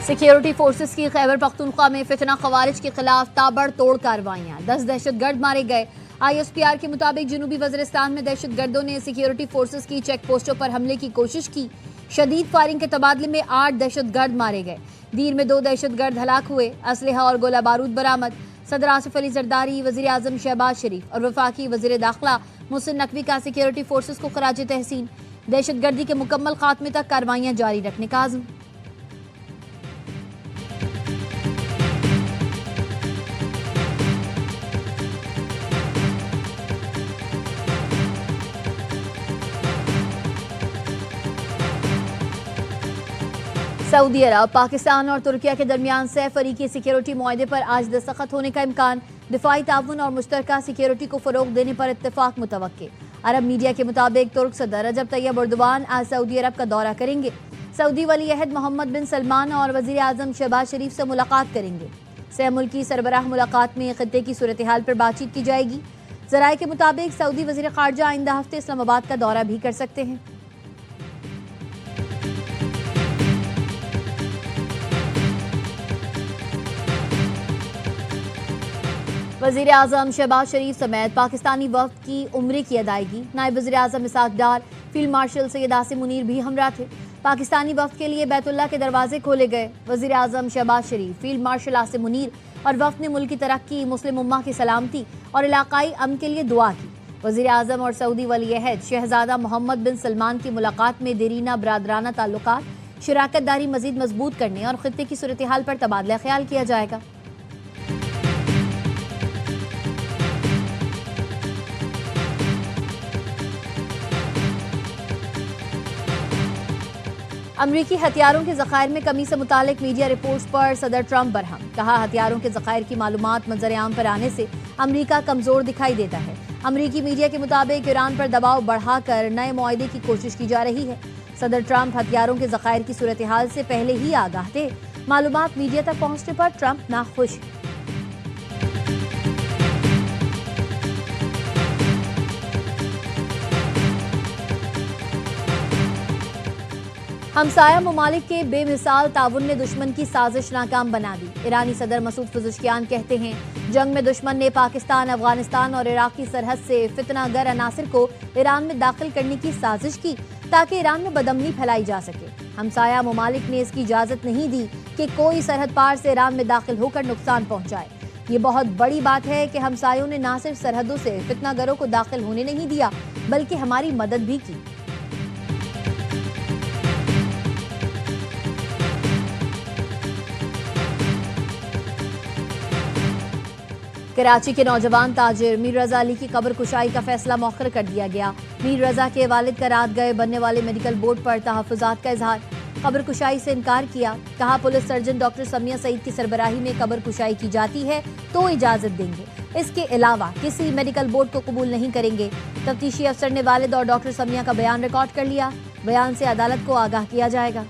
Security forces کی خیبر پختونخوا میں فتنہ خوارج کے خلاف تابڑ توڑ کارروائیاں، 10 دہشت گرد مارے گئے۔ ISPR کے مطابق جنوبی وزیرستان میں دہشت گردوں نے سیکیورٹی فورسز کی چیک پوسٹوں پر حملے کی کوشش کی۔ شدید فائرنگ کے تبادلے میں 8 دہشت گرد مارے گئے۔ دیر میں 2 دہشت گرد ہلاک ہوئے۔ اسلحہ اور گولہ بارود برآمد۔ صدر آصف علی زرداری، وزیر اعظم شہباز شریف اور وفاقی وزیر داخلہ محسن نقوی کا سیکیورٹی فورسز کو خراج تحسین۔ دہشت گردی کے مکمل خاتمے تک کارروائیاں جاری رکھنے کا عزم۔ سعودی عرب، پاکستان اور ترکیہ کے درمیان 100 فریقی سیکیورٹی معاہدے پر آج دستخط ہونے کا امکان۔ دفاعی تعاون اور مشترکہ سیکیورٹی کو فروغ دینے پر اتفاق متوقع۔ عرب میڈیا کے مطابق ترک صدر رجب طیب ایردوان آج سعودی عرب کا دورہ کریں گے۔ سعودی ولی عہد محمد بن سلمان اور وزیر اعظم شہباز شریف سے ملاقات کریں گے۔ سہ ملکی سربراہ ملاقات میں خطے کی صورتحال پر بات چیت کی جائے گی۔ ذرائع کے مطابق سعودی وزیر خارجہ آئندہ ہفتے اسلام آباد کا دورہ بھی کر سکتے ہیں۔ وزیر اعظم شہباز شریف سمیت پاکستانی وفد کی عمرے کی ادائیگی۔ نائب وزیر اعظم اسحاق ڈار، فیلڈ مارشل سید عاصم منیر بھی ہمراہ تھے۔ پاکستانی وفد کے لیے بیت اللہ کے دروازے کھولے گئے۔ وزیر اعظم شہباز شریف، فیلڈ مارشل عاصم منیر اور وفد نے ملک کی ترقی، مسلم امہ کی سلامتی اور علاقائی امن کے لیے دعا کی۔ وزیر اعظم اور سعودی ولی عہد شہزادہ محمد بن سلمان کی ملاقات میں دیرینہ برادرانہ تعلقات، شراکت داری مزید مضبوط کرنے اور خطے کی صورتحال پر تبادلہ خیال کیا جائے گا۔ امریکی ہتھیاروں کے ذخائر میں کمی سے متعلق میڈیا رپورٹس پر صدر ٹرمپ برہم۔ کہا ہتھیاروں کے ذخائر کی معلومات منظر عام پر آنے سے امریکہ کمزور دکھائی دیتا ہے۔ امریکی میڈیا کے مطابق ایران پر دباؤ بڑھا کر نئے معاہدے کی کوشش کی جا رہی ہے۔ صدر ٹرمپ ہتھیاروں کے ذخائر کی صورتحال سے پہلے ہی آگاہ تھے۔ معلومات میڈیا تک پہنچنے پر ٹرمپ ناخوش ہیں۔ ہمسایہ ممالک کے بے مثال تعاون نے دشمن کی سازش ناکام بنا دی۔ ایرانی صدر مسعود پزشکیان کہتے ہیں جنگ میں دشمن نے پاکستان، افغانستان اور عراق کی سرحد سے فتنہ گر عناصر کو ایران میں داخل کرنے کی سازش کی تاکہ ایران میں بدامنی پھیلائی جا سکے۔ ہمسایہ ممالک نے اس کی اجازت نہیں دی کہ کوئی سرحد پار سے ایران میں داخل ہو کر نقصان پہنچائے۔ یہ بہت بڑی بات ہے کہ ہمسایوں نے نہ صرف سرحدوں سے فتنہ گروں کو داخل ہونے نہیں دیا بلکہ ہماری مدد بھی کی۔ کراچی کے نوجوان تاجر میر رضا علی کی قبر کشائی کا فیصلہ مؤخر کر دیا گیا۔ میر رضا کے والد کا رات گئے بننے والے میڈیکل بورڈ پر تحفظات کا اظہار۔ قبر کشائی سے انکار کیا۔ کہا پولیس سرجن ڈاکٹر سمیہ سعید کی سربراہی میں قبر کشائی کی جاتی ہے تو اجازت دیں گے، اس کے علاوہ کسی میڈیکل بورڈ کو قبول نہیں کریں گے۔ تفتیشی افسر نے والد اور ڈاکٹر سمیہ کا بیان ریکارڈ کر لیا۔ بیان سے عدالت کو آگاہ کیا جائے گا۔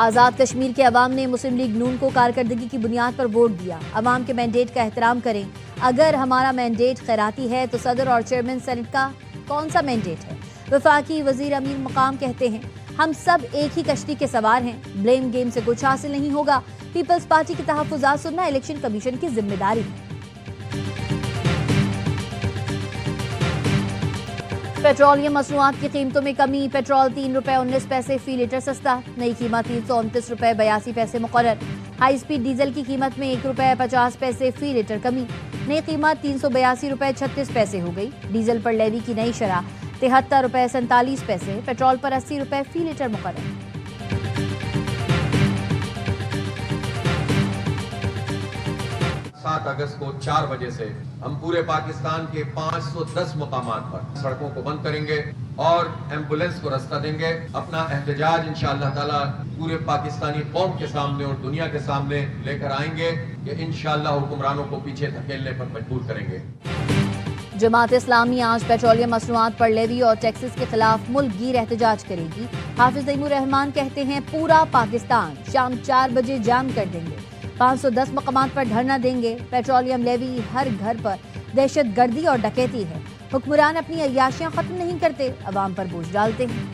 آزاد کشمیر کے عوام نے مسلم لیگ نون کو کارکردگی کی بنیاد پر ووٹ دیا۔ عوام کے مینڈیٹ کا احترام کریں۔ اگر ہمارا مینڈیٹ خیراتی ہے تو صدر اور چیئرمین سینٹ کا کون سا مینڈیٹ ہے؟ وفاقی وزیر امیر مقام کہتے ہیں ہم سب ایک ہی کشتی کے سوار ہیں، بلیم گیم سے کچھ حاصل نہیں ہوگا۔ پیپلز پارٹی کے تحفظات سننا الیکشن کمیشن کی ذمہ داری ہے۔ پیٹرولیم مصنوعات کی قیمتوں میں کمی۔ پیٹرول 3 روپے 19 پیسے فی لیٹر سستا، نئی قیمت 329 روپے 82 پیسے مقرر۔ ہائی سپیڈ ڈیزل کی قیمت میں 1 روپے 50 پیسے فی لیٹر کمی، نئی قیمت 382 روپے 36 پیسے ہو گئی۔ ڈیزل پر لیوی کی نئی شرح 73 روپے 47 پیسے، پیٹرول پر 80 روپے فی لیٹر مقرر۔ 7 اگست کو 4 بجے سے ہم پورے پاکستان کے 510 مقامات پر سڑکوں کو بند کریں گے اور ایمبولینس کو رستہ دیں گے۔ اپنا احتجاج انشاءاللہ تعالی پورے پاکستانی قوم کے سامنے اور دنیا کے سامنے لے کر آئیں گے کہ انشاءاللہ حکمرانوں کو پیچھے دھکیلنے پر مجبور کریں گے۔ جماعت اسلامی آج پیٹرولیم مصنوعات پر لیوی اور ٹیکسز کے خلاف ملک گیر احتجاج کرے گی۔ حافظ تیمور رحمان کہتے ہیں پورا پاکستان شام 4 بجے جام کر دیں گے۔ 510 مقامات پر دھرنا دیں گے۔ پیٹرولیم لیوی ہر گھر پر दहशत गर्दी और डकैती है। हुक्मरान अपनी अय्याशियां खत्म नहीं करते, अवाम पर बोझ डालते हैं।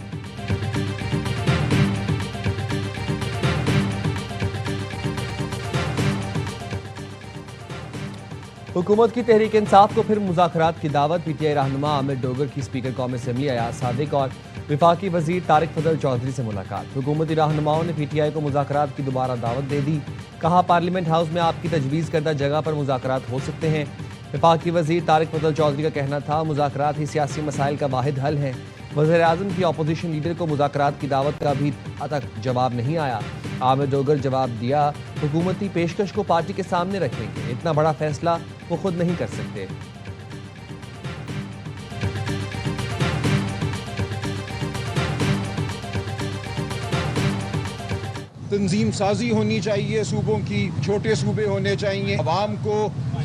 हुकूमत की तहरीक इंसाफ को फिर मुज़ाकरात की दावत। पीटीआई रहनुमा आमिर डोगर की स्पीकर कौमी असम्बली अयाज सादिक और वफाकी वजीर तारिक फजल चौधरी से मुलाकात। हुकूमती रहनुमाओं ने पीटीआई को मुज़ाकरात की दोबारा दावत दे दी। कहा पार्लियामेंट हाउस में आपकी तजवीज़ करदा जगह पर मुज़ाकरात हो सकते हैं। वफाकी वजीर तारिक फजल चौधरी का कहना था मुज़ाकरात ही सियासी मसाइल का वाहिद हल है। वज़ीर आज़म की अपोजिशन लीडर को मुज़ाकरात की दावत का अभी तक जवाब नहीं आया। आमिर डोगर जवाब दिया, हुकूमती पेशकश को पार्टी के सामने रखेंगे, इतना बड़ा फैसला वो खुद नहीं कर सकते। तंजीम साजी होनी चाहिए, सूबों की छोटे सूबे होने चाहिए, अवाम को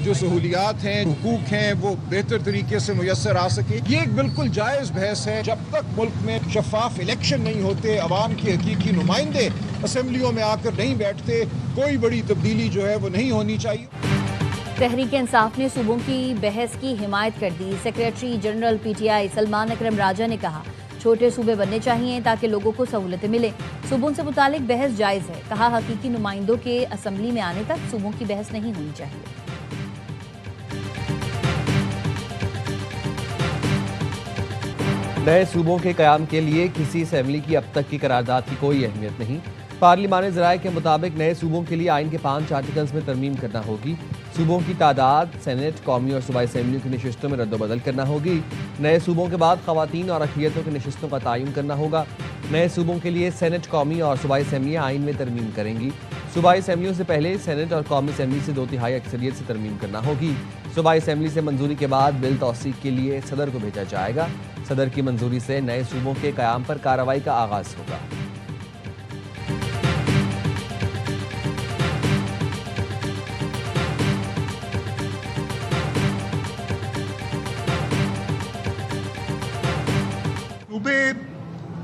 जो सहूलियात हैं, हुकूक हैं, वो बेहतर तरीके से मुयस्सर आ सके। ये एक बिल्कुल जायज़ बहस है। जब तक मुल्क में शफाफ इलेक्शन नहीं होते, अवाम के हकीकी नुमाइंदे असम्बलियों में आकर नहीं बैठते, कोई बड़ी तब्दीली जो है वो नहीं होनी चाहिए। तहरीक इंसाफ ने सूबों की बहस की हिमायत कर दी। सेक्रेटरी जनरल पीटीआई सलमान अकरम राजा ने कहा छोटे सूबे बनने चाहिए ताकि लोगों को सहूलतें मिलें। सूबों से मुतालिक बहस जायज़ है। कहा हकीकी नुमाइंदों के असम्बली में आने तक सूबों की बहस नहीं होनी चाहिए। नए सूबों के क़याम के लिए किसी असम्बली की अब तक की करारदाद की कोई अहमियत नहीं। पार्लिमानी ज़राए के मुताबिक नए सूबों के लिए आइन के 5 आर्टिकल्स में तरमीम करना होगी। सूबों की तादाद, सेनेट, कौमी और सूबाई असम्बलियों की नशिस्तों में रद्दोबदल करना होगी। नए सूबों के बाद ख़वातीन और अक़लियतों की नशिस्तों का तयन करना होगा। नए सूबों के लिए सेनेट, कौमी और सूबाई असम्बलियाँ आइन में तरमीम करेंगी। सूबाई असम्बलियों से पहले सेनेट और कौमी असम्बली से 2/3 अक्सरियत से तरमीम करना होगी। सूबाई असम्बली से मंजूरी के बाद बिल तौसीक के लिए सदर को भेजा जाएगा। सदर की मंजूरी से नए सूबों के क़याम पर कार्रवाई का आगाज़ होगा। सूबे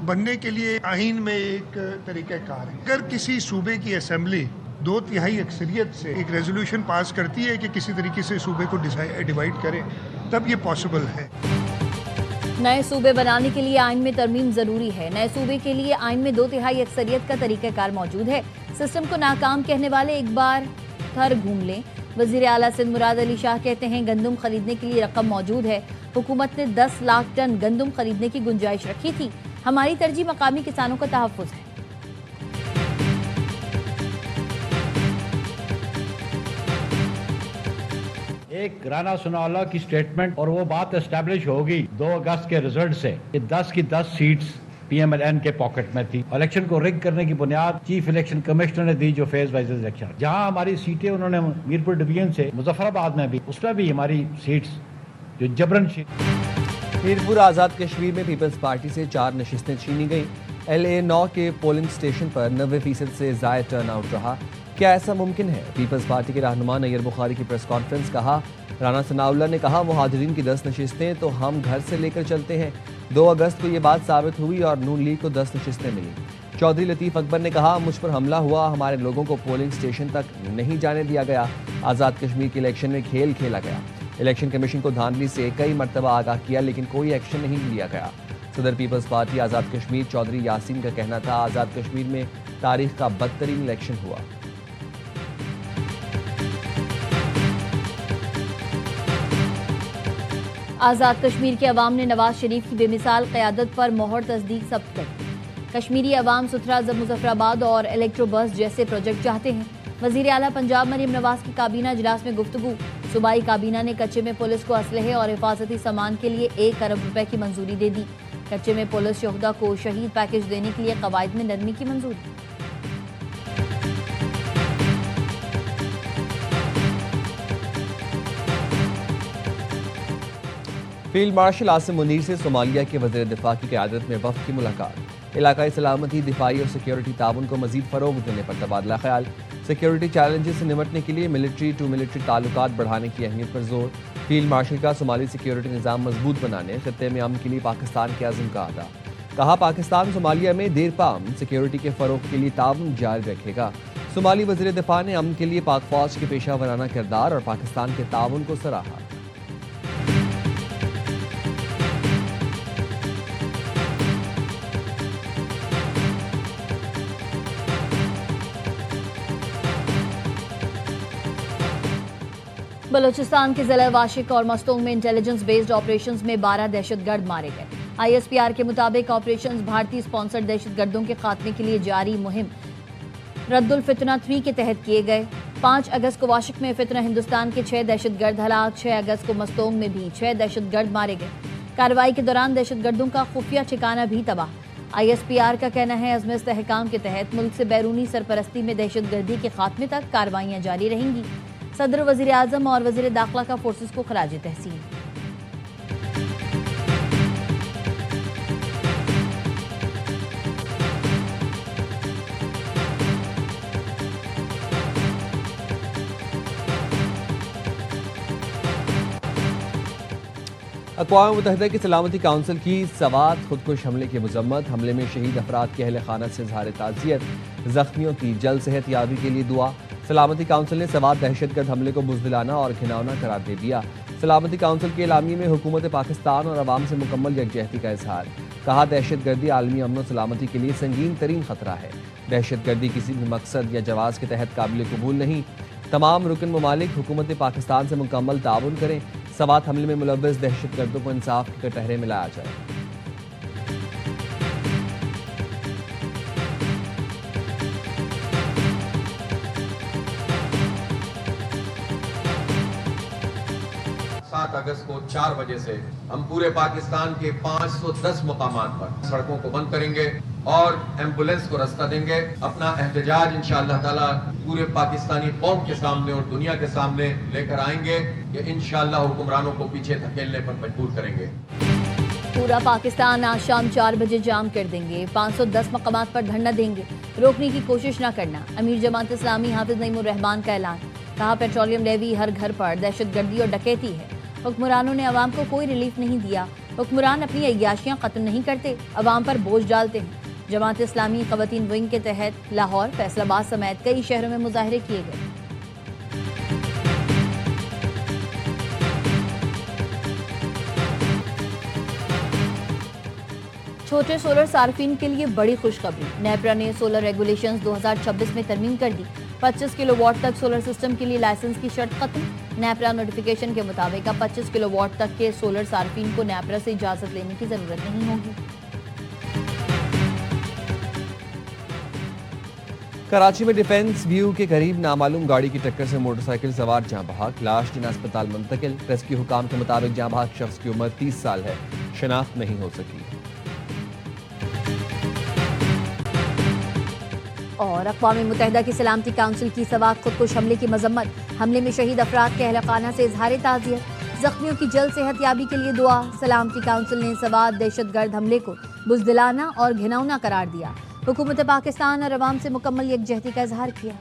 बनने के लिए आइन में एक तरीक़ाकार है। अगर किसी सूबे की असेंबली 2/3 अक्सरियत से एक रेजोल्यूशन पास करती है कि किसी तरीके से सूबे को डिवाइड करें, तब ये पॉसिबल है। नए सूबे बनाने के लिए आइन में तरमीम जरूरी है। नए सूबे के लिए आइन में 2/3 अक्सरियत का तरीक़ाकार मौजूद है। सिस्टम को नाकाम कहने वाले एक बार घर घूम लें। वज़ीर आला सिंध मुराद अली शाह कहते हैं गंदम खरीदने के लिए रकम मौजूद है। हुकूमत ने 10 लाख टन गंदम खरीदने की गुंजाइश रखी थी। हमारी तरजीह मकामी किसानों का तहफ़्फ़ुज़ है। एक राना सनाउल्लाह की स्टेटमेंट और वो बात एस्टैब्लिश होगी 2 अगस्त के रिजल्ट से कि 10 की 10 सीट्स PMLN के पॉकेट में थी। इलेक्शन को रिग करने की बुनियाद चीफ इलेक्शन कमिश्नर ने दी, जो फेज वाइज इलेक्शन जहां हमारी सीटें उन्होंने मीरपुर डिवीजन से मुजफ्फराबाद में भी, उसमें भी हमारी सीट्स जो जबरन मीरपुर आज़ाद कश्मीर में पीपल्स पार्टी से 4 नशिस्तें छीनी गईं। LA9 के पोलिंग स्टेशन पर 90% से ज़ायद टर्न आउट रहा। क्या ऐसा मुमकिन है? पीपल्स पार्टी के रहनुमा नैयर बुखारी की प्रेस कॉन्फ्रेंस। कहा राना सनाउल्लाह ने कहा मुहाजिरीन की 10 नशिस्तें तो हम घर से लेकर चलते हैं। 2 अगस्त को ये बात साबित हुई और नून लीग को 10 नशिस्तें मिली। चौधरी लतीफ़ अकबर ने कहा मुझ पर हमला हुआ, हमारे लोगों को पोलिंग स्टेशन तक नहीं जाने दिया गया। आज़ाद कश्मीर के इलेक्शन में खेल खेला गया। इलेक्शन कमीशन को धांधली से कई मरतबा आगाह किया लेकिन कोई एक्शन नहीं लिया गया। सदर पीपल्स पार्टी आज़ाद कश्मीर चौधरी यासीन का कहना था आज़ाद कश्मीर में तारीख का बदतरीन इलेक्शन हुआ। आज़ाद कश्मीर के अवाम ने नवाज शरीफ की बेमिसाल क़यादत पर मोहर तस्दीक सब्त कर दी। कश्मीरी अवाम सुथरा मुजफ्फराबाद और इलेक्ट्रो बस जैसे प्रोजेक्ट चाहते हैं। वज़ीर आला पंजाब मरीम नवाज की काबीना इजलास में गुफ्तगू। सूबाई काबीना ने कच्चे में पुलिस को असलहे और हिफाजती सामान के लिए 1 अरब रुपए की मंजूरी दे दी। कच्चे में पुलिस शोहदा को शहीद पैकेज देने के लिए कवायद में नरमी की मंजूरी। फील्ड मार्शल आसिम मुनीर से सोमालिया के वज़ीर दिफा की क़यादत में वफ़द की मुलाकात। इलाकाई सलामती, दिफाई और सिक्योरिटी ताउन को मज़ीद फ़रोग़ देने पर तबादला ख्याल। सिक्योरिटी चैलेंजेस से निपटने के लिए मिलिट्री टू मिलिट्री ताल्लुकात बढ़ाने की अहमियत पर जोर। फील्ड मार्शल का सोमाली सिक्योरिटी निज़ाम मजबूत बनाने, खित्ते में अमन के लिए पाकिस्तान के अज़्म का अदा। कहा पाकिस्तान सोमालिया में देर पाम सिक्योरिटी के फ़रोग़ के लिए ताउन जारी रखेगा। सोमाली वज़ीर दिफा ने अमन के लिए पाक फ़ौज के पेशा वराना किरदार और पाकिस्तान के ताउन को सराहा। बलूचिस्तान के ज़िला वाशिक और मस्तोंग में इंटेलिजेंस बेस्ड ऑपरेशंस में 12 दहशतगर्द मारे गए। ISPR के मुताबिक ऑपरेशंस भारतीय स्पॉन्सर्ड दहशतगर्दों के खात्मे के लिए जारी मुहिम रद्दुल फितना 3 के तहत किए गए। 5 अगस्त को वाशिक में फितना हिंदुस्तान के 6 दहशतगर्द हलाक। 6 अगस्त को मस्तोंग में भी 6 दहशतगर्द मारे गए। कार्रवाई के दौरान दहशतगर्दों का खुफिया ठिकाना भी तबाह। ISPR का कहना है अज़्म इस्तेहकाम के तहत मुल्क से बैरूनी सरपरस्ती में दहशतगर्दी के खात्मे तक कार्रवाइयाँ जारी रहेंगी। सदर वज़ीर आज़म और वज़ीर दाखिला का फोर्सेस को खराज तहसीन। अक़वाम मुत्तहिदा की सलामती काउंसिल की सवात खुदकुश हमले की मजम्मत। हमले में शहीद अफराद के अहल खाना से इज़हार ताज़ियत, ज़ख्मियों की जल्द सेहत याबी के लिए दुआ। सलामती काउंसिल ने सवात दहशतगर्द हमले को बुज़दिलाना और घिनौना करार दे दिया। सलामती काउंसिल के एलामी में हुकूमत पाकिस्तान और अवाम से मुकम्मल यकजहती का इजहार। कहा दहशतगर्दी आलमी अमन और सलामती के लिए संगीन तरीन खतरा है। दहशतगर्दी किसी भी मकसद या जवाज़ के तहत काबिल कबूल नहीं। तमाम रुकन ममालिक हुकूमत पाकिस्तान से मुकम्मल ताउन करें। सवात हमले में मुलव्वस दहशतगर्दों को इंसाफ के कटहरे में लाया जाए। अगस्त को 4 बजे से हम पूरे पाकिस्तान के 510 मुकामात पर सड़कों को बंद करेंगे और एम्बुलेंस को रास्ता देंगे। अपना एहतजाज इंशाअल्लाह ताला पूरे पाकिस्तानी कौम के सामने और दुनिया के सामने लेकर आएंगे कि इंशाअल्लाह हुक्मरानों को पीछे धकेलने पर मजबूर करेंगे। पूरा पाकिस्तान आज शाम 4 बजे जाम कर देंगे। 510 मकामात पर धरना देंगे। रोकने की कोशिश न करना। अमीर जमात इस्लामी हाफिज नईमुर रहमान का ऐलान। कहा पेट्रोलियम लेवी हर घर पर दहशतगर्दी और डकैती है। हुक्मरानों ने अवाम को कोई रिलीफ नहीं दिया। हुक्मरान अपनी अय्याशियाँ ख़त्म नहीं करते, अवाम पर बोझ डालते हैं। जमात इस्लामी ख़वातीन विंग के तहत लाहौर, फैसलाबाद समेत कई शहरों में मुजाहरे किए गए। छोटे सोलर सार्फिन के लिए बड़ी खुशखबरी। नेपरा ने सोलर रेगुलेशंस 2026 में तरमीम कर दी। 25 किलोवाट तक सोलर सिस्टम के लिए लाइसेंस की शर्त खत्म। नेपरा नोटिफिकेशन के मुताबिक अब 25 किलोवाट तक के सोलर सार्फिन को नेपरा से इजाजत लेने की जरूरत नहीं होगी। कराची में डिफेंस व्यू के करीब नामालूम गाड़ी की टक्कर से मोटरसाइकिल सवार जाँ बहक। लाश जिन्हें अस्पताल मुंतकिल। रेस्क्यू हुकाम के मुताबिक जाँ बहक शख्स की उम्र 30 साल है। शनाख्त नहीं हो सकी। और अक़वाम मुत्तहिदा की सलामती काउंसिल की सवात खुदकुश हमले की मजम्मत। हमले में शहीद अफराद के अहल खाना से इज़हार ताज़ियत, ज़ख्मियों की जल्द सेहत याबी के लिए दुआ। सलामती काउंसिल ने सवात दहशतगर्द हमले को बुज़दिलाना और घिनौना करार दिया। हुकूमत पाकिस्तान और अवाम से मुकम्मल यकजहती का इज़हार किया।